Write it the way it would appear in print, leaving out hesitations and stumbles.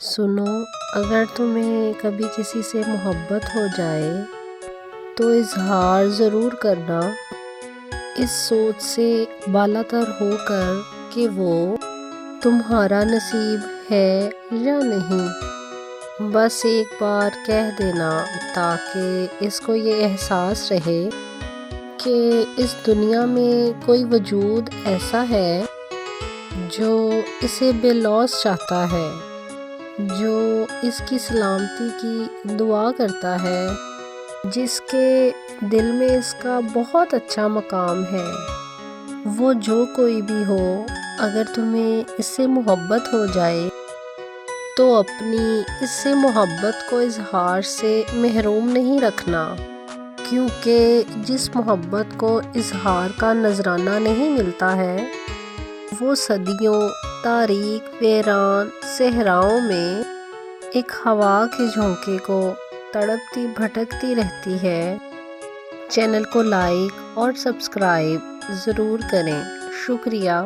سنو، اگر تمہیں کبھی کسی سے محبت ہو جائے تو اظہار ضرور کرنا، اس سوچ سے بالا تر ہو کر کہ وہ تمہارا نصیب ہے یا نہیں۔ بس ایک بار کہہ دینا تاکہ اس کو یہ احساس رہے کہ اس دنیا میں کوئی وجود ایسا ہے جو اسے بے لوث چاہتا ہے، جو اس کی سلامتی کی دعا کرتا ہے، جس کے دل میں اس کا بہت اچھا مقام ہے۔ وہ جو کوئی بھی ہو، اگر تمہیں اس سے محبت ہو جائے تو اپنی اس سے محبت کو اظہار سے محروم نہیں رکھنا، کیونکہ جس محبت کو اظہار کا نذرانہ نہیں ملتا ہے وہ صدیوں تاریک ویران صحراؤں میں ایک ہوا کے جھونکے کو تڑپتی بھٹکتی رہتی ہے۔ چینل کو لائک اور سبسکرائب ضرور کریں۔ شکریہ۔